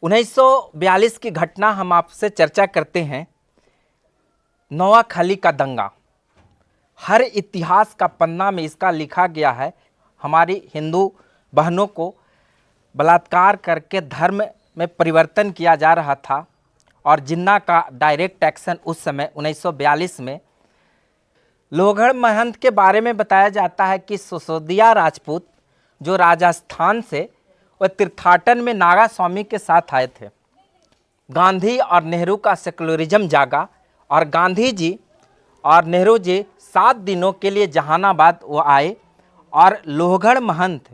1942 की घटना हम आपसे चर्चा करते हैं। नोआखाली का दंगा हर इतिहास का पन्ना में इसका लिखा गया है। हमारी हिंदू बहनों को बलात्कार करके धर्म में परिवर्तन किया जा रहा था और जिन्ना का डायरेक्ट एक्शन उस समय 1942 में। लोहगढ़ महंत के बारे में बताया जाता है कि सिसोदिया राजपूत जो राजस्थान से वह तीर्थाटन में नागा स्वामी के साथ आए थे। गांधी और नेहरू का सेकुलरिज्म जागा और गांधी जी और नेहरू जी 7 दिनों के लिए जहानाबाद वो आए और लोहगढ़ महंत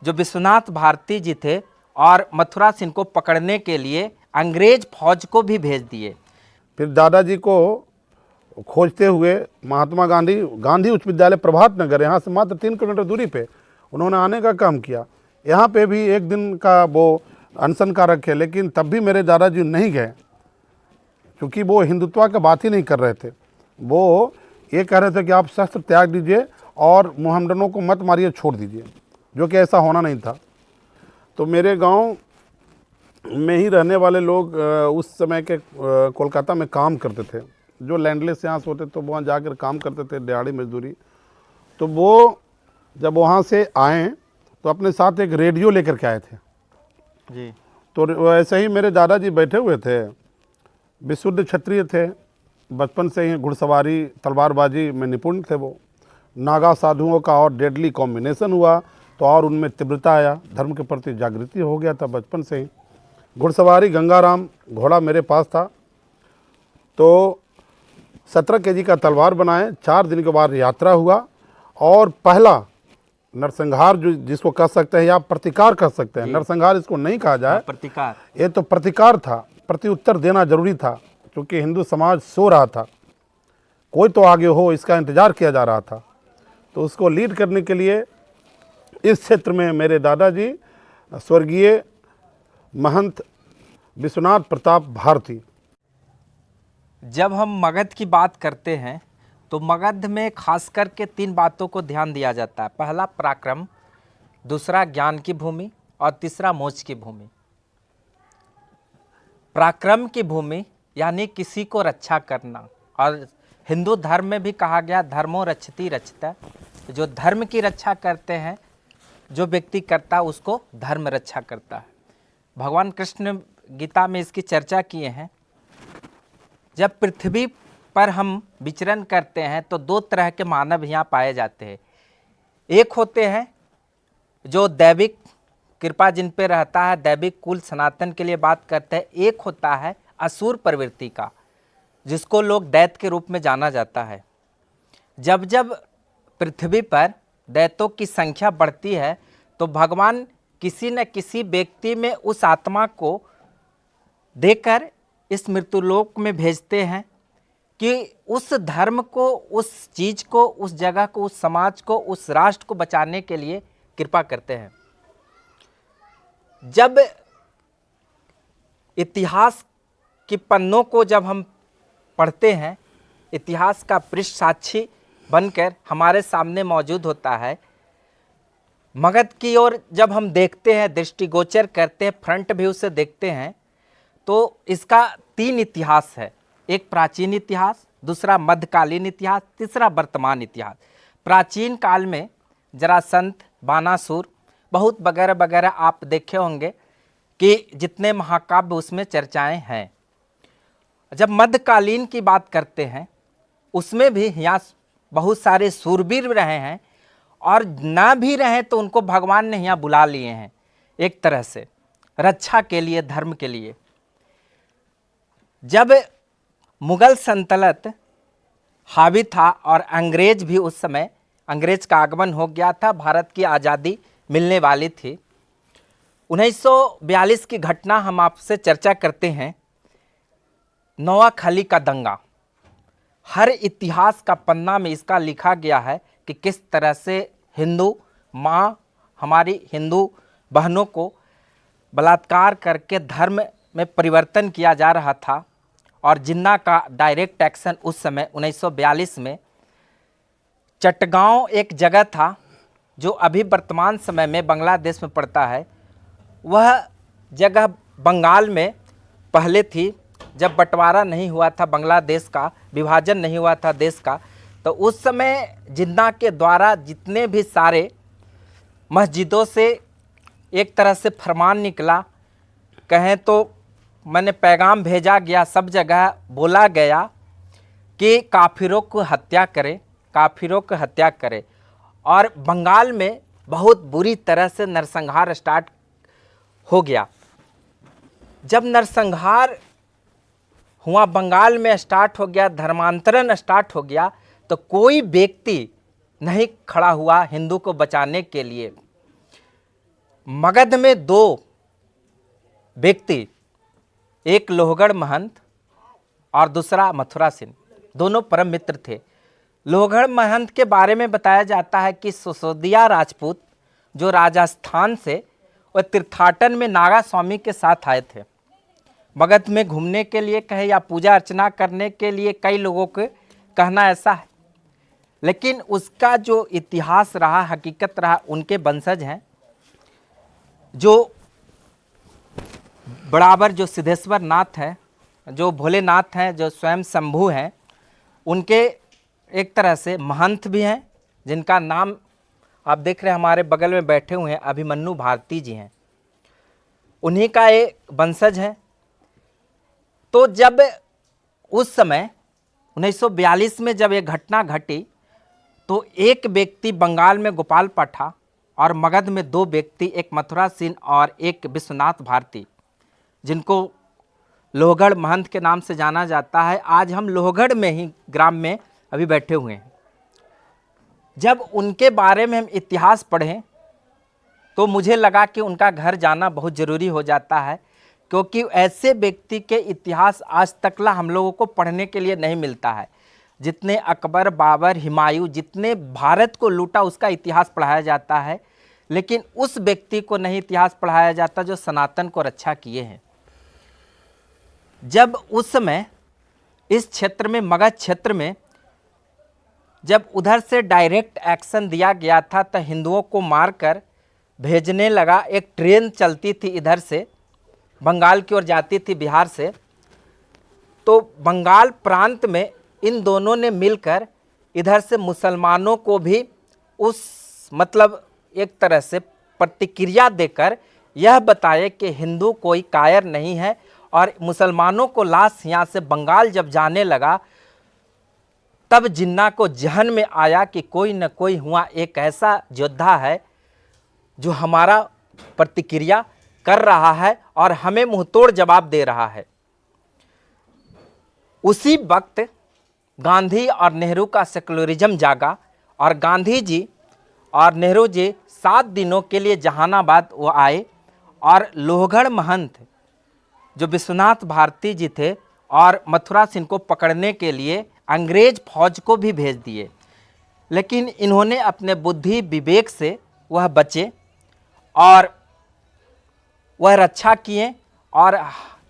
जो विश्वनाथ भारती जी थे और मथुरा सिंह को पकड़ने के लिए अंग्रेज फौज को भी भेज दिए। फिर दादाजी को खोजते हुए महात्मा गांधी उच्च विद्यालय प्रभात नगर, यहाँ से मात्र 3 किलोमीटर दूरी पे उन्होंने आने का काम किया। यहाँ पे भी एक दिन का वो अनशन का रखे, लेकिन तब भी मेरे दादाजी नहीं गए, क्योंकि वो हिंदुत्व की बात ही नहीं कर रहे थे। वो ये कह रहे थे कि आप शस्त्र त्याग दीजिए और मोहम्मदनों को मत मारिए, छोड़ दीजिए, जो कि ऐसा होना नहीं था। तो मेरे गांव में ही रहने वाले लोग उस समय के कोलकाता में काम करते थे, जो लैंडलेस यहाँ से होते तो वहाँ जाकर काम करते थे, दिहाड़ी मजदूरी। तो वो जब वहाँ से आए तो अपने साथ एक रेडियो लेकर के आए थे जी। तो ऐसे ही मेरे दादाजी बैठे हुए थे, विशुद्ध क्षत्रिय थे, बचपन से ही घुड़सवारी तलवारबाजी में निपुण थे। वो नागा साधुओं का और डेडली कॉम्बिनेशन हुआ तो और उनमें तीव्रता आया, धर्म के प्रति जागृति हो गया था बचपन से ही। घुड़सवारी गंगाराम घोड़ा मेरे पास था, तो 17 केजी का तलवार बनाए। 4 दिन के बाद यात्रा हुआ और पहला नरसंहार जो जिसको कह सकते हैं या प्रतिकार कह सकते हैं, नरसंहार इसको नहीं कहा जाए, प्रतिकार, ये तो प्रतिकार था। प्रत्युत्तर देना जरूरी था, क्योंकि हिंदू समाज सो रहा था, कोई तो आगे हो इसका इंतजार किया जा रहा था। तो उसको लीड करने के लिए इस क्षेत्र में मेरे दादाजी स्वर्गीय महंत विश्वनाथ प्रताप भारती। जब हम मगध की बात करते हैं तो मगध में खास करके 3 बातों को ध्यान दिया जाता है। पहला पराक्रम, दूसरा ज्ञान की भूमि और तीसरा मोक्ष की भूमि। पराक्रम की भूमि यानी किसी को रक्षा करना, और हिंदू धर्म में भी कहा गया धर्मो रक्षति रक्षिता, जो धर्म की रक्षा करते हैं जो व्यक्ति करता है उसको धर्म रक्षा करता है। भगवान कृष्ण गीता में इसकी चर्चा किए हैं। जब पृथ्वी पर हम विचरण करते हैं तो 2 तरह के मानव यहाँ पाए जाते हैं। एक होते हैं जो दैविक कृपा जिन पे रहता है, दैविक कुल सनातन के लिए बात करते हैं। एक होता है असुर प्रवृत्ति का, जिसको लोग दैत्य के रूप में जाना जाता है। जब जब पृथ्वी पर दैत्यों की संख्या बढ़ती है तो भगवान किसी न किसी व्यक्ति में उस आत्मा को देकर इस मृत्युलोक में भेजते हैं कि उस धर्म को, उस चीज को, उस जगह को, उस समाज को, उस राष्ट्र को बचाने के लिए कृपा करते हैं। जब इतिहास के पन्नों को जब हम पढ़ते हैं, इतिहास का पृष्ठ साक्षी बनकर हमारे सामने मौजूद होता है। मगध की ओर जब हम देखते हैं, दृष्टिगोचर करते हैं, फ्रंट व्यू से देखते हैं, तो इसका 3 इतिहास है। एक प्राचीन इतिहास, दूसरा मध्यकालीन इतिहास, तीसरा वर्तमान इतिहास। प्राचीन काल में जरासंध, बानासुर, बहुत वगैरह वगैरह आप देखे होंगे कि जितने महाकाव्य उसमें चर्चाएं हैं। जब मध्यकालीन की बात करते हैं उसमें भी यहाँ बहुत सारे सूरवीर रहे हैं, और ना भी रहे तो उनको भगवान ने यहाँ बुला लिए हैं एक तरह से रक्षा के लिए, धर्म के लिए। जब मुगल सल्तनत हावी था और अंग्रेज भी, उस समय अंग्रेज का आगमन हो गया था, भारत की आज़ादी मिलने वाली थी। 1942 की घटना हम आपसे चर्चा करते हैं। नोआखाली का दंगा हर इतिहास का पन्ना में इसका लिखा गया है कि किस तरह से हिंदू माँ, हमारी हिंदू बहनों को बलात्कार करके धर्म में परिवर्तन किया जा रहा था, और जिन्ना का डायरेक्ट एक्शन उस समय 1942 में। चटगांव एक जगह था जो अभी वर्तमान समय में बांग्लादेश में पड़ता है। वह जगह बंगाल में पहले थी, जब बंटवारा नहीं हुआ था, बांग्लादेश का विभाजन नहीं हुआ था देश का, तो उस समय जिन्ना के द्वारा जितने भी सारे मस्जिदों से एक तरह से फरमान निकला, कहें तो मैंने पैगाम भेजा गया, सब जगह बोला गया कि काफिरों को हत्या करें, काफिरों को हत्या करें। और बंगाल में बहुत बुरी तरह से नरसंहार स्टार्ट हो गया। जब नरसंहार हुआ, बंगाल में स्टार्ट हो गया, धर्मांतरण स्टार्ट हो गया, तो कोई व्यक्ति नहीं खड़ा हुआ हिंदू को बचाने के लिए। मगध में 2 व्यक्ति, एक लोहगढ़ महंत और दूसरा मथुरा सेन, दोनों परम मित्र थे। लोहगढ़ महंत के बारे में बताया जाता है कि सिसोदिया राजपूत जो राजस्थान से, वह तीर्थाटन में नागा स्वामी के साथ आए थे। मगध में घूमने के लिए कहे या पूजा अर्चना करने के लिए, कई लोगों के कहना ऐसा है, लेकिन उसका जो इतिहास रहा, हकीकत रहा, उनके वंशज हैं जो बराबर जो सिद्धेश्वर नाथ है, जो भोलेनाथ हैं, जो स्वयं शंभू हैं, उनके एक तरह से महंत भी हैं, जिनका नाम आप देख रहे हैं हमारे बगल में बैठे हुए हैं, अभिमन्यु भारती जी हैं, उन्हीं का एक वंशज है। तो जब उस समय 1942 में जब ये घटना घटी, तो एक व्यक्ति बंगाल में गोपाल पाठा और मगध में 2 व्यक्ति, एक मथुरा सेन और एक विश्वनाथ भारती, जिनको लोहगढ़ महंत के नाम से जाना जाता है। आज हम लोहगढ़ में ही ग्राम में अभी बैठे हुए हैं। जब उनके बारे में हम इतिहास पढ़ें तो मुझे लगा कि उनका घर जाना बहुत ज़रूरी हो जाता है, क्योंकि ऐसे व्यक्ति के इतिहास आज तकला हम लोगों को पढ़ने के लिए नहीं मिलता है। जितने अकबर, बाबर, हुमायूं, जितने भारत को लूटा, उसका इतिहास पढ़ाया जाता है, लेकिन उस व्यक्ति को नहीं इतिहास पढ़ाया जाता जो सनातन को रक्षा किए हैं। जब उस समय इस क्षेत्र में, मगध क्षेत्र में, जब उधर से डायरेक्ट एक्शन दिया गया था, तो हिंदुओं को मारकर भेजने लगा। एक ट्रेन चलती थी इधर से, बंगाल की ओर जाती थी बिहार से, तो बंगाल प्रांत में इन दोनों ने मिलकर इधर से मुसलमानों को भी उस मतलब एक तरह से प्रतिक्रिया देकर यह बताए कि हिंदू कोई कायर नहीं है। और मुसलमानों को लाश यहाँ से बंगाल जब जाने लगा, तब जिन्ना को जहन में आया कि कोई न कोई हुआ एक ऐसा योद्धा है जो हमारा प्रतिक्रिया कर रहा है और हमें मुंहतोड़ जवाब दे रहा है। उसी वक्त गांधी और नेहरू का सेकुलरिज्म जागा और गांधी जी और नेहरू जी 7 दिनों के लिए जहानाबाद वो आए और लोहगढ़ महंत जो विश्वनाथ भारती जी थे और मथुरा सेन को पकड़ने के लिए अंग्रेज फौज को भी भेज दिए, लेकिन इन्होंने अपने बुद्धि विवेक से वह बचे और वह रक्षा किए। और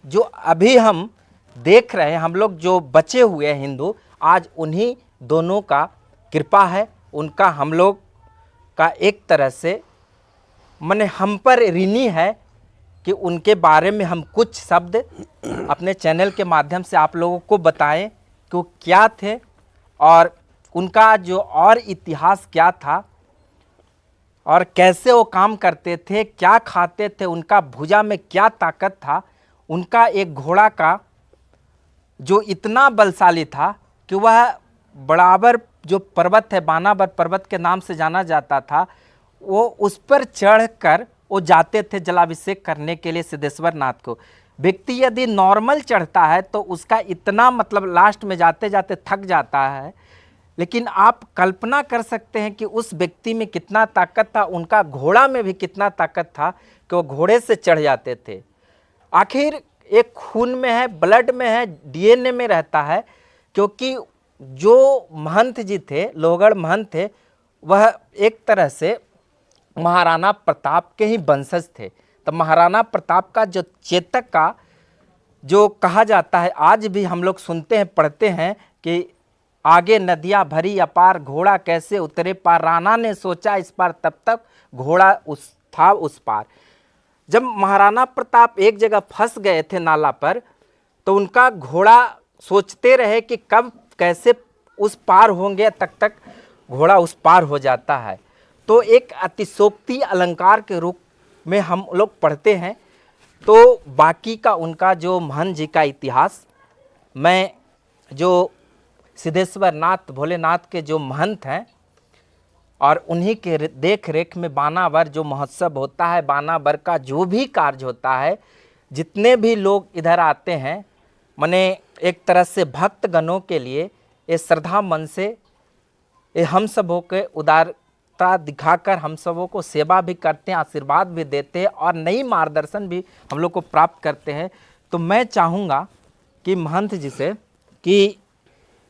जो अभी हम देख रहे हैं, हम लोग जो बचे हुए हैं हिंदू, आज उन्हीं दोनों का कृपा है, उनका हम लोग का एक तरह से माने हम पर ऋणी है कि उनके बारे में हम कुछ शब्द अपने चैनल के माध्यम से आप लोगों को बताएं कि वो क्या थे और उनका जो और इतिहास क्या था और कैसे वो काम करते थे, क्या खाते थे, उनका भुजा में क्या ताकत था। उनका एक घोड़ा का जो इतना बलशाली था कि वह बराबर जो पर्वत है, बानावर पर्वत के नाम से जाना जाता था, वो उस पर चढ़कर वो जाते थे जलाभिषेक करने के लिए सिद्धेश्वर नाथ को। व्यक्ति यदि नॉर्मल चढ़ता है तो उसका इतना मतलब लास्ट में जाते जाते थक जाता है, लेकिन आप कल्पना कर सकते हैं कि उस व्यक्ति में कितना ताकत था, उनका घोड़ा में भी कितना ताकत था कि वो घोड़े से चढ़ जाते थे। आखिर एक खून में है, ब्लड में है, डीएनए में रहता है, क्योंकि जो महंत जी थे, लोहगढ़ महंत थे, वह एक तरह से महाराणा प्रताप के ही वंशज थे। तो महाराणा प्रताप का जो चेतक का जो कहा जाता है, आज भी हम लोग सुनते हैं, पढ़ते हैं कि आगे नदियाँ भरी अपार, घोड़ा कैसे उतरे पार, राणा ने सोचा इस पार, तब तक घोड़ा उस पार। जब महाराणा प्रताप एक जगह फंस गए थे नाला पर, तो उनका घोड़ा सोचते रहे कि कब कैसे उस पार होंगे, तक घोड़ा उस पार हो जाता है। तो एक अतिशोक्ति अलंकार के रूप में हम लोग पढ़ते हैं। तो बाकी का उनका जो महंत जी का इतिहास, मैं जो सिद्धेश्वर नाथ भोलेनाथ के जो महंत हैं और उन्हीं के देख रेख में बानावर जो महोत्सव होता है, बानावर का जो भी कार्य होता है, जितने भी लोग इधर आते हैं, माने एक तरह से भक्त गणों के लिए ये श्रद्धा मन से ये हम सबों के उदारता दिखाकर हम सबों को सेवा भी करते हैं, आशीर्वाद भी देते हैं और नई मार्गदर्शन भी हम लोग को प्राप्त करते हैं। तो मैं चाहूँगा कि महंत जी से कि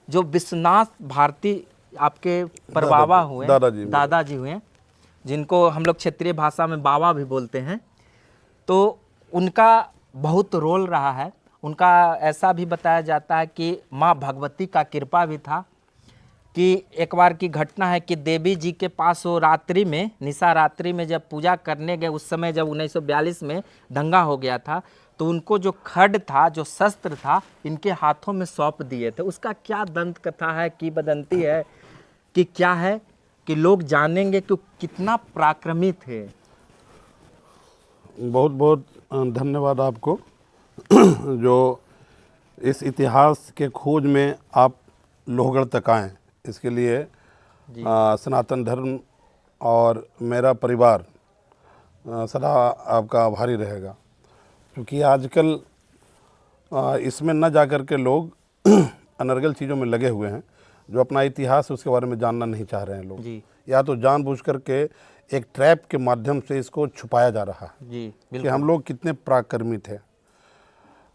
जो विश्वनाथ भारती आपके परबाबा हुए, दादाजी हुए, जिनको हम लोग क्षेत्रीय भाषा में बाबा भी बोलते हैं, तो उनका बहुत रोल रहा है। उनका ऐसा भी बताया जाता है कि माँ भगवती का कृपा भी था कि एक बार की घटना है कि देवी जी के पास वो रात्रि में, निशा रात्रि में जब पूजा करने गए, उस समय जब 1942 में दंगा हो गया था, तो उनको जो खड्ग था, जो शस्त्र था, इनके हाथों में सौंप दिए थे। उसका क्या दंत कथा है, किंवदंती है कि क्या है कि लोग जानेंगे कि कितना पराक्रमी थे। बहुत बहुत धन्यवाद आपको जो इस इतिहास के खोज में आप लोहगढ़ तक आए। इसके लिए सनातन धर्म और मेरा परिवार सदा आपका आभारी रहेगा, क्योंकि आजकल इसमें न जाकर के लोग अनर्गल चीज़ों में लगे हुए हैं। जो अपना इतिहास है उसके बारे में जानना नहीं चाह रहे हैं लोग, या तो जानबूझ करके एक ट्रैप के माध्यम से इसको छुपाया जा रहा है कि हम लोग कितने पराक्रमी थे।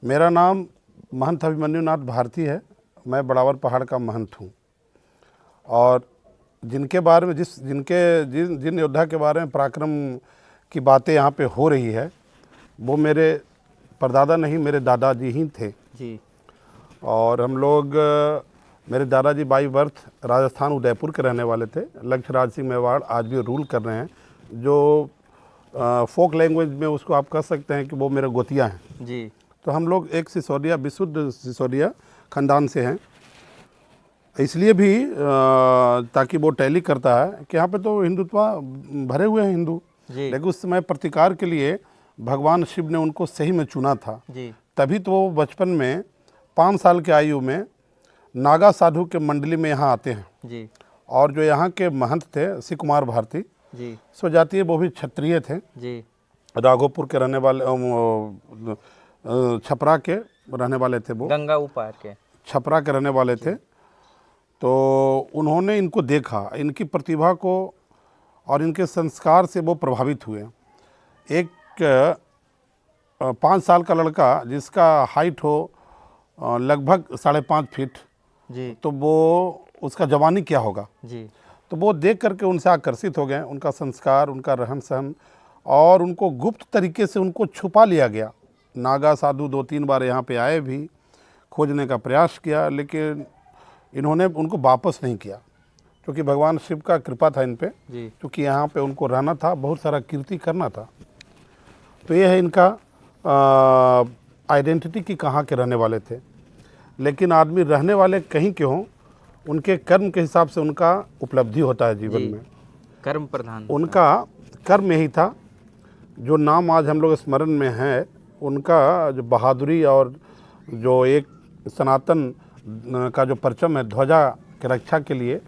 मेरा नाम महंत अभिमन्युनाथ भारती है। मैं बड़ावर पहाड़ का महंत हूँ और जिनके बारे में जिन योद्धा के बारे में पराक्रम की बातें यहाँ पे हो रही है, वो मेरे परदादा नहीं, मेरे दादाजी ही थे जी। और हम लोग, मेरे दादाजी बाई बर्थ राजस्थान उदयपुर के रहने वाले थे। लक्ष्यराज सिंह मेवाड़ आज भी रूल कर रहे हैं, जो फोक लैंग्वेज में उसको आप कह सकते हैं कि वो मेरे गोतिया हैं जी। तो हम लोग एक सिसोदिया, विशुद्ध सिसोदिया खानदान से हैं। इसलिए भी ताकि वो टैली करता है कि यहाँ पे तो हिंदुत्व भरे हुए हैं हिंदू, लेकिन उस समय प्रतिकार के लिए भगवान शिव ने उनको सही में चुना था जी। तभी तो वो बचपन में 5 साल के आयु में नागा साधु के मंडली में यहाँ आते हैं जी। और जो यहाँ के महंत थे श्री कुमार भारती जी, स्वजातीय, वो भी क्षत्रिय थे जी। राघोपुर के रहने वाले, छपरा के रहने वाले थे, वो गंगा उपार के छपरा के रहने वाले थे। तो उन्होंने इनको देखा, इनकी प्रतिभा को और इनके संस्कार से वो प्रभावित हुए। एक 5 साल का लड़का जिसका हाइट हो लगभग 5.5 फीट जी, तो वो उसका जवानी क्या होगा जी। तो वो देख करके उनसे आकर्षित हो गए, उनका संस्कार, उनका रहन सहन, और उनको गुप्त तरीके से उनको छुपा लिया गया। नागा साधु 2-3 बार यहाँ पे आए भी, खोजने का प्रयास किया, लेकिन इन्होंने उनको वापस नहीं किया, क्योंकि भगवान शिव का कृपा था इन पे, क्योंकि यहाँ पे उनको रहना था, बहुत सारा कीर्ति करना था। तो ये है इनका आइडेंटिटी कि कहाँ के रहने वाले थे। लेकिन आदमी रहने वाले कहीं के हों, उनके कर्म के हिसाब से उनका उपलब्धि होता है जीवन में। कर्म प्रधान उनका कर्म यही था। जो नाम आज हम लोग स्मरण में है, उनका जो बहादुरी और जो एक सनातन का जो परचम है, ध्वजा की रक्षा के लिए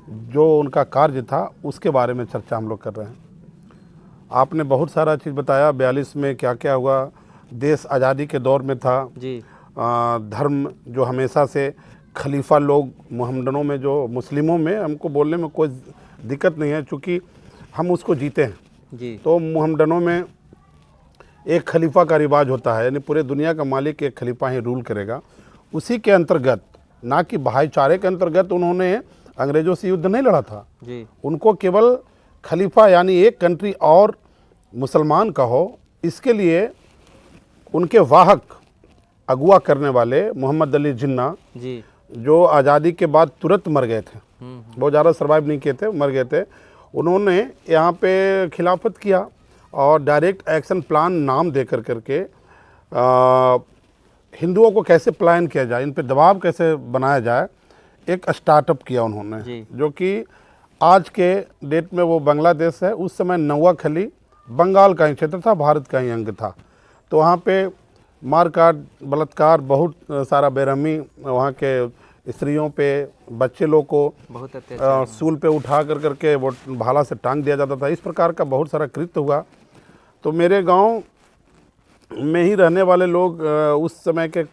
जो उनका कार्य था, उसके बारे में चर्चा हम लोग कर रहे हैं। आपने बहुत सारा चीज़ बताया, 42 में क्या क्या हुआ, देश आज़ादी के दौर में था जी। धर्म जो हमेशा से खलीफा लोग मोहम्मदनों में, जो मुस्लिमों में, हमको बोलने में कोई दिक्कत नहीं है चूँकि हम उसको जीते हैं जी। तो मोहम्मदनों में एक खलीफा का रिवाज होता है, यानी पूरे दुनिया का मालिक एक खलीफा ही रूल करेगा। उसी के अंतर्गत, ना कि भाईचारे के अंतर्गत, उन्होंने अंग्रेज़ों से युद्ध नहीं लड़ा था जी। उनको केवल खलीफा यानी एक कंट्री और मुसलमान का हो, इसके लिए उनके वाहक अगुवा करने वाले मोहम्मद अली जिन्ना जी, जो आज़ादी के बाद तुरंत मर गए थे, बहुत ज़्यादा सर्वाइव नहीं किए थे, मर गए थे। उन्होंने यहाँ पे खिलाफत किया और डायरेक्ट एक्शन प्लान नाम दे करके हिंदुओं को कैसे प्लान किया जाए, इन पे दबाव कैसे बनाया जाए, एक स्टार्टअप किया उन्होंने, जो कि आज के डेट में वो बांग्लादेश है, उस समय नौवाखली बंगाल का ही क्षेत्र था, भारत का ही अंग था। तो वहाँ पे मारकाट, बलात्कार, बहुत सारा बेरहमी, वहाँ के स्त्रियों पे, बच्चे लोग को बहुत सूल पे उठा करके वो भाला से टांग दिया जाता था। इस प्रकार का बहुत सारा कृत्य हुआ। तो मेरे गांव में ही रहने वाले लोग उस समय के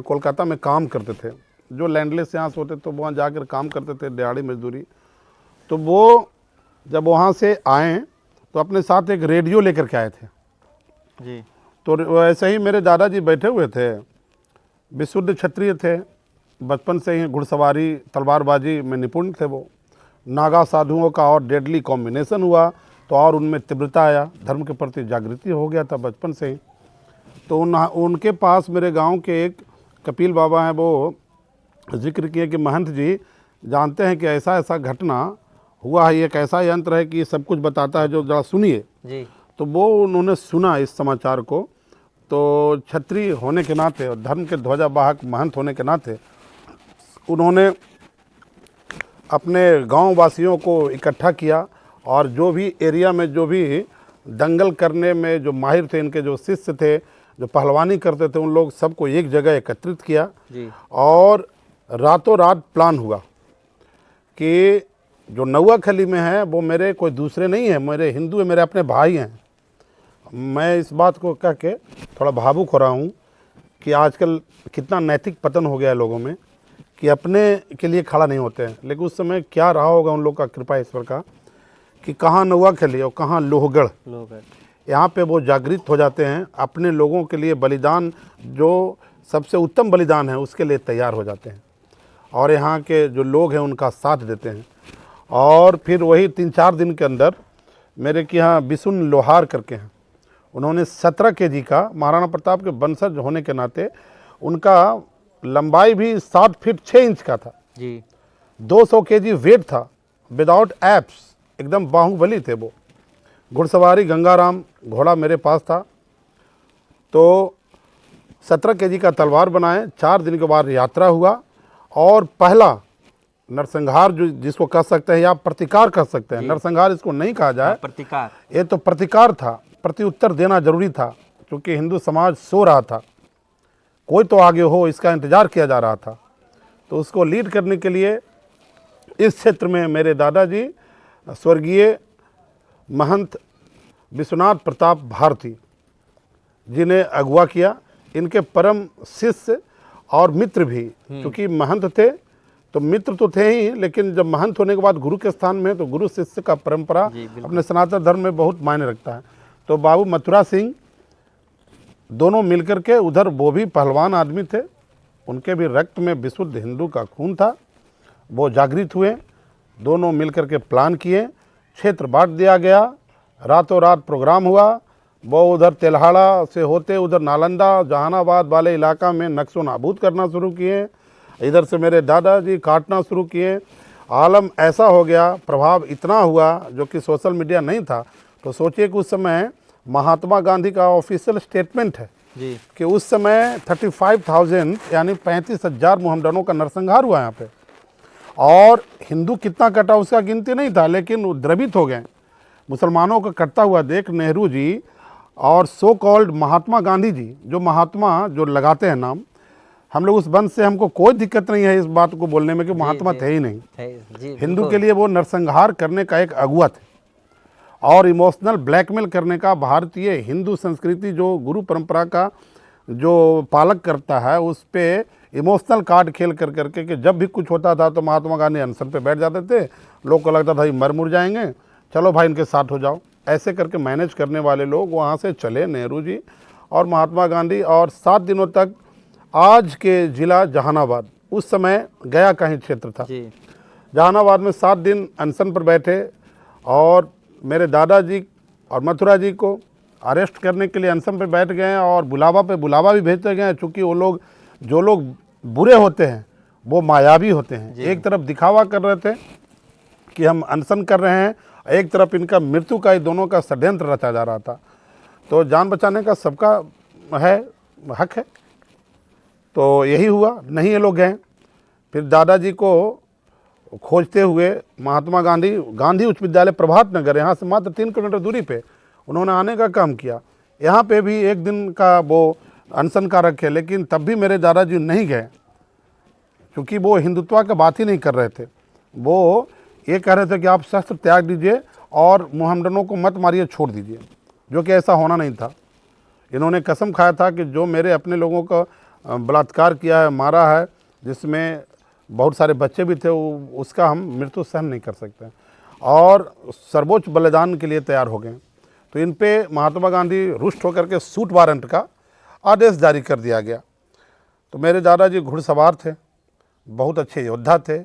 कोलकाता में काम करते थे, जो लैंडलेस यहाँ से होते तो वहाँ जाकर काम करते थे, दिहाड़ी मजदूरी। तो वो जब वहाँ से आए तो अपने साथ एक रेडियो लेकर के आए थे जी। तो वैसे ही मेरे दादाजी बैठे हुए थे, विशुद्ध क्षत्रिय थे, बचपन से ही घुड़सवारी, तलवारबाजी में निपुण थे। वो नागा साधुओं का और डेडली कॉम्बिनेशन हुआ तो और उनमें तीव्रता आया, धर्म के प्रति जागृति हो गया था बचपन से ही। तो उनके पास मेरे गांव के एक कपिल बाबा हैं, वो जिक्र किए कि महंत जी जानते हैं कि ऐसा ऐसा घटना हुआ है, एक ऐसा यंत्र है कि सब कुछ बताता है, जो ज़रा सुनिए जी। तो वो उन्होंने सुना इस समाचार को। तो क्षत्रिय होने के नाते और धर्म के ध्वजावाहक महंत होने के नाते उन्होंने अपने गांव वासियों को इकट्ठा किया और जो भी एरिया में जो भी दंगल करने में जो माहिर थे, इनके जो शिष्य थे, जो पहलवानी करते थे, उन लोग सबको एक जगह एकत्रित किया जी। और रातों रात प्लान हुआ कि जो नौवाखली में है वो मेरे कोई दूसरे नहीं है, मेरे हिंदू है, मेरे अपने भाई हैं। मैं इस बात को कह के थोड़ा भावुक हो रहा हूँ कि आजकल कितना नैतिक पतन हो गया है लोगों में, कि अपने के लिए खड़ा नहीं होते हैं। लेकिन उस समय क्या रहा होगा उन लोग का, कृपा ईश्वर का, कि कहाँ नौवाखली और कहाँ लोहगढ़, यहाँ पे वो जागृत हो जाते हैं, अपने लोगों के लिए बलिदान, जो सबसे उत्तम बलिदान है, उसके लिए तैयार हो जाते हैं और यहाँ के जो लोग हैं उनका साथ देते हैं। और फिर वही 3-4 दिन के अंदर मेरे के यहाँ बिशुन लोहार करके हैं, उन्होंने 17 kg का, महाराणा प्रताप के वंशज होने के नाते उनका लंबाई भी 7 फीट 6 इंच का था जी, 200 kg वेट था, विदाउट एप्स, एकदम बाहुबली थे वो। घुड़सवारी गंगाराम घोड़ा मेरे पास था। तो 17 kg का तलवार बनाए, 4 दिन के बाद यात्रा हुआ और पहला नरसंहार, जो जिसको कह सकते हैं या प्रतिकार कह सकते हैं, नरसंहार इसको नहीं कहा जाए, प्रतिकार, ये तो प्रतिकार था, प्रत्युत्तर देना जरूरी था, क्योंकि हिंदू समाज सो रहा था, कोई तो आगे हो इसका इंतजार किया जा रहा था। तो उसको लीड करने के लिए इस क्षेत्र में मेरे दादाजी स्वर्गीय महंत विश्वनाथ प्रताप भारती जिन्हें अगवा किया, इनके परम शिष्य और मित्र भी, क्योंकि महंत थे तो मित्र तो थे ही, लेकिन जब महंत होने के बाद गुरु के स्थान में, तो गुरु शिष्य का परंपरा अपने सनातन धर्म में बहुत मायने रखता है। तो बाबू मथुरा सिंह दोनों मिलकर के, उधर वो भी पहलवान आदमी थे, उनके भी रक्त में विशुद्ध हिंदू का खून था, वो जागृत हुए, दोनों मिलकर के प्लान किए, क्षेत्र बांट दिया गया, रातों रात प्रोग्राम हुआ। वो उधर तेल्हाड़ा से होते उधर नालंदा जहानाबाद वाले इलाका में नक्शो नाबूद करना शुरू किए, इधर से मेरे दादाजी काटना शुरू किए। आलम ऐसा हो गया, प्रभाव इतना हुआ, जो कि सोशल मीडिया नहीं था। तो सोचिए कि उस समय महात्मा गांधी का ऑफिशियल स्टेटमेंट है जी, कि उस समय 35,000 यानी 35,000 मोहम्मडनों का नरसंहार हुआ यहाँ पे, और हिंदू कितना कटा उसका गिनती नहीं था, लेकिन वो द्रवित हो गए मुसलमानों का कटता हुआ देख। नेहरू जी और सो कॉल्ड महात्मा गांधी जी, जो महात्मा जो लगाते हैं नाम, हम लोग उस वंश से, हमको कोई दिक्कत नहीं है इस बात को बोलने में कि महात्मा थे ही नहीं। हिंदू के लिए वो नरसंहार करने का एक अगुवा थे और इमोशनल ब्लैकमेल करने का, भारतीय हिंदू संस्कृति जो गुरु परंपरा का जो पालक करता है, उस पे इमोशनल कार्ड खेल कर करके कि जब भी कुछ होता था तो महात्मा गांधी अनशन पे बैठ जाते थे, लोग को लगता था ये मर मुर जाएंगे, चलो भाई इनके साथ हो जाओ। ऐसे करके मैनेज करने वाले लोग वहाँ से चले, नेहरू जी और महात्मा गांधी, और 7 दिनों तक आज के जिला जहानाबाद, उस समय गया का ही क्षेत्र था, जहानाबाद में 7 दिन अनशन पर बैठे, और मेरे दादाजी और मथुरा जी को अरेस्ट करने के लिए अनशन पर बैठ गए और बुलावा पे बुलावा भी भेजते गए, चूँकि वो लोग, जो लोग बुरे होते हैं वो मायावी होते हैं। एक तरफ दिखावा कर रहे थे कि हम अनशन कर रहे हैं, एक तरफ इनका मृत्यु का, ही दोनों का षड्यंत्र रचा जा रहा था। तो जान बचाने का सबका है, हक है। तो यही हुआ, नहीं ये लोग गए। फिर दादाजी को खोजते हुए महात्मा गांधी उच्च विद्यालय प्रभात नगर, यहाँ से मात्र 3 किलोमीटर दूरी पे उन्होंने आने का काम किया। यहाँ पे भी एक दिन का वो अनशन का रखे, लेकिन तब भी मेरे दादाजी नहीं गए, क्योंकि वो हिंदुत्व का बात ही नहीं कर रहे थे। वो ये कह रहे थे कि आप शस्त्र त्याग दीजिए और मोहम्मदनों को मत मारिए, छोड़ दीजिए, जो कि ऐसा होना नहीं था। इन्होंने कसम खाया था कि जो मेरे अपने लोगों का बलात्कार किया है, मारा है, जिसमें बहुत सारे बच्चे भी थे, उसका हम मृत्यु सहन नहीं कर सकते, और सर्वोच्च बलिदान के लिए तैयार हो गए। तो इन पे महात्मा गांधी रुष्ट होकर के सूट वारंट का आदेश जारी कर दिया गया। तो मेरे दादाजी घुड़सवार थे, बहुत अच्छे योद्धा थे।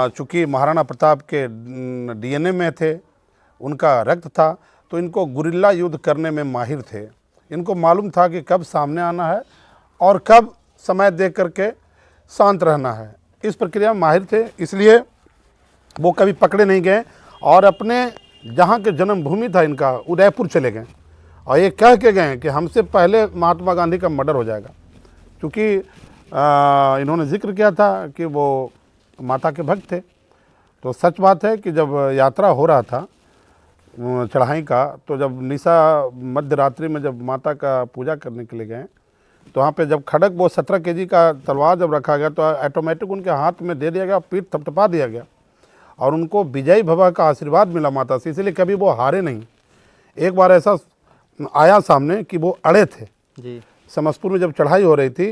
चूँकि महाराणा प्रताप के डीएनए में थे, उनका रक्त था, तो इनको गुरिल्ला युद्ध करने में माहिर थे। इनको मालूम था कि कब सामने आना है और कब समय देख करके शांत रहना है। इस प्रक्रिया में माहिर थे, इसलिए वो कभी पकड़े नहीं गए और अपने जहाँ के जन्मभूमि था इनका, उदयपुर चले गए और ये कह के गए कि हमसे पहले महात्मा गांधी का मर्डर हो जाएगा। क्योंकि इन्होंने जिक्र किया था कि वो माता के भक्त थे। तो सच बात है कि जब यात्रा हो रहा था चढ़ाई का, तो जब निशा मध्य रात्रि में जब माता का पूजा करने के लिए गए, तो वहाँ पे जब खड़ग, वो 17 केजी का तलवार जब रखा गया, तो ऑटोमेटिक उनके हाथ में दे दिया गया, पीठ थपथपा दिया गया और उनको विजयी भव का आशीर्वाद मिला माता से, इसलिए कभी वो हारे नहीं। एक बार ऐसा आया सामने कि वो अड़े थे जी। समस्तीपुर में जब चढ़ाई हो रही थी,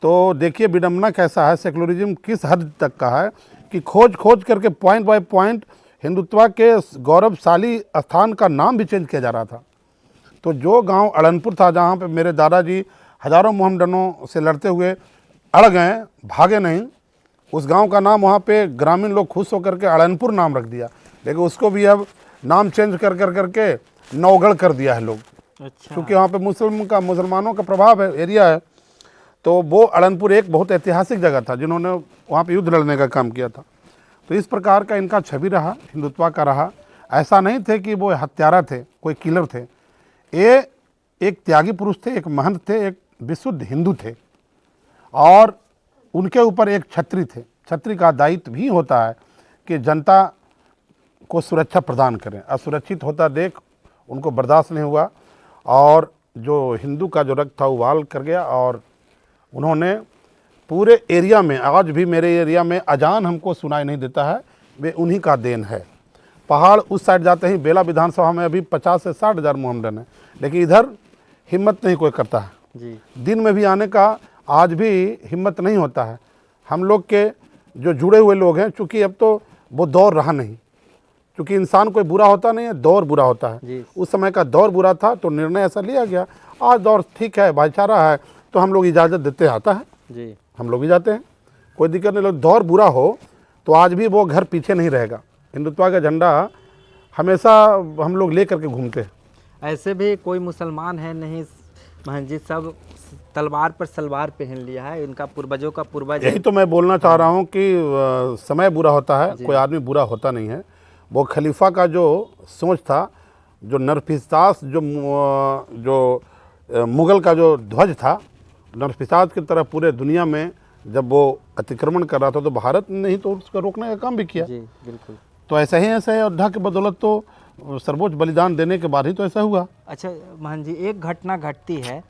तो देखिए विडम्बना कैसा है, सेकुलरिज्म किस हद तक का है कि खोज खोज करके पॉइंट बाय पॉइंट हिंदुत्व के गौरवशाली स्थान का नाम भी चेंज किया जा रहा था। तो जो गांव अड़नपुर था, जहां पे मेरे दादाजी हज़ारों मोहम्मदनों से लड़ते हुए अड़ गए, भागे नहीं, उस गांव का नाम वहां पे ग्रामीण लोग खुश होकर के अड़नपुर नाम रख दिया, लेकिन उसको भी अब नाम चेंज कर कर करके नौगढ़ कर दिया है लोग। अच्छा। क्योंकि वहाँ पे मुसलमानों का प्रभाव है, एरिया है। तो वो अड़नपुर एक बहुत ऐतिहासिक जगह था, जिन्होंने वहाँ पे युद्ध लड़ने का काम किया था। तो इस प्रकार का इनका छवि रहा, हिंदुत्व का रहा। ऐसा नहीं थे कि वो हत्यारा थे, कोई किलर थे। ये एक त्यागी पुरुष थे, एक महंत थे, एक विशुद्ध हिंदू थे, और उनके ऊपर एक छत्री थे। छत्री का दायित्व भी होता है कि जनता को सुरक्षा प्रदान करें। असुरक्षित होता देख उनको बर्दाश्त नहीं हुआ, और जो हिंदू का जो रक्त था उबाल कर गया, और उन्होंने पूरे एरिया में, आज भी मेरे एरिया में अजान हमको सुनाई नहीं देता है, वे उन्हीं का देन है। पहाड़ उस साइड जाते ही बेला विधानसभा में अभी 50 से 60 हज़ार मोहम्मदन है, लेकिन इधर हिम्मत नहीं कोई करता है जी। दिन में भी आने का, आज भी हिम्मत नहीं होता है। हम लोग के जो जुड़े हुए लोग हैं, चूँकि अब तो वो दौर रहा नहीं, क्योंकि इंसान कोई बुरा होता नहीं है, दौर बुरा होता है। जी। उस समय का दौर बुरा था, तो निर्णय ऐसा लिया गया। आज दौर ठीक है, भाईचारा है, तो हम लोग इजाज़त देते आता है जी। हम लोग भी जाते हैं, कोई दिक्कत नहीं। लोग दौर बुरा हो तो आज भी वो घर पीछे नहीं रहेगा। हिंदुत्व का झंडा हमेशा हम लोग ले करके घूमते हैं। ऐसे भी कोई मुसलमान है नहीं महन जी, सब तलवार पर सलवार पहन लिया है, इनका पूर्वजों का पूर्वज। यही तो मैं बोलना चाह रहा हूँ कि समय बुरा होता है, कोई आदमी बुरा होता नहीं है। वो खलीफा का जो सोच था, जो नरपिशाच, जो मुग़ल का जो ध्वज था, नरपिशाच की तरह पूरे दुनिया में जब वो अतिक्रमण कर रहा था, तो भारत ने ही तो उसका रोकने का काम भी किया। जी बिल्कुल। तो ऐसा ही अयोध्या की बदौलत तो सर्वोच्च बलिदान देने के बाद ही तो ऐसा हुआ। अच्छा महन जी, एक घटना घटती है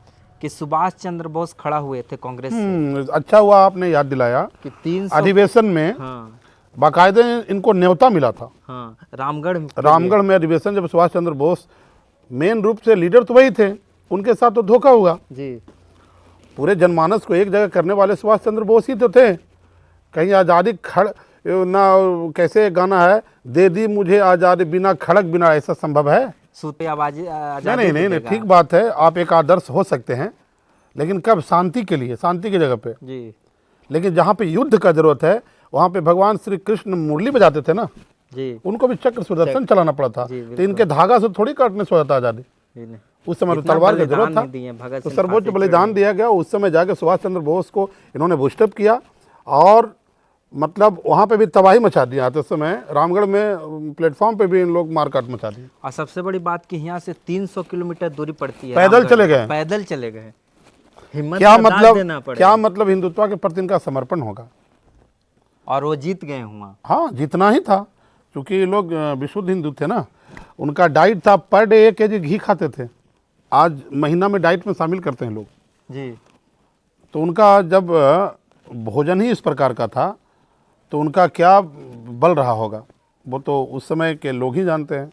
कि सुभाष चंद्र बोस खड़ा हुए थे कांग्रेस से। अच्छा हुआ आपने याद दिलाया कि 300 अधिवेशन में हाँ बाकायदे इनको न्योता मिला था। हाँ, रामगढ़ में अधिवेशन, जब सुभाष चंद्र बोस मेन रूप से लीडर तो वही थे, उनके साथ तो धोखा हुआ। जी। पूरे जनमानस को एक जगह करने वाले सुभाष चंद्र बोस ही तो थे। कहीं आज़ादी ना, कैसे गाना है, दे दी मुझे आज़ादी बिना खड़क बिना, ऐसा संभव है? सूते आवाज़ी नहीं, ठीक बात है, आप एक आदर्श हो सकते हैं, लेकिन कब? शांति के लिए, शांति की जगह पे। जी। लेकिन जहाँ पे युद्ध का जरूरत है, वहाँ पे भगवान श्री कृष्ण मुरली बजाते थे ना जी, उनको भी चक्र सुदर्शन चलाना पड़ा था। तो इनके धागा से थोड़ी काटने से होता आज़ादी। उस समय तो तलवार की जरूरत था, तो सर्वोच्च बलिदान दिया गया। उस समय जाके सुभाष चंद्र बोस को इन्होंने बूस्टअप किया और मतलब वहाँ पे भी तबाही मचा दिया था। उस समय रामगढ़ में प्लेटफॉर्म पे भी इन लोग मारकाट मचा दिए। और सबसे बड़ी बात कि यहाँ से 300 किलोमीटर दूरी पड़ती है, पैदल रामगढ़ चले गए। पैदल चले गए। हिम्मत क्या का दाद देना मतलब, पड़ेगा। क्या मतलब हिंदुत्व के प्रति इनका समर्पण होगा। और वो जीत गए हुआ। हाँ, जितना ही था, क्योंकि ये लोग विशुद्ध हिंदू थे ना। उनका डाइट था, पर डे 1 केजी घी खाते थे। आज महीना में डाइट में शामिल करते हैं लोग। जी। तो उनका जब भोजन ही इस प्रकार का था तो उनका क्या बल रहा होगा, वो तो उस समय के लोग ही जानते हैं।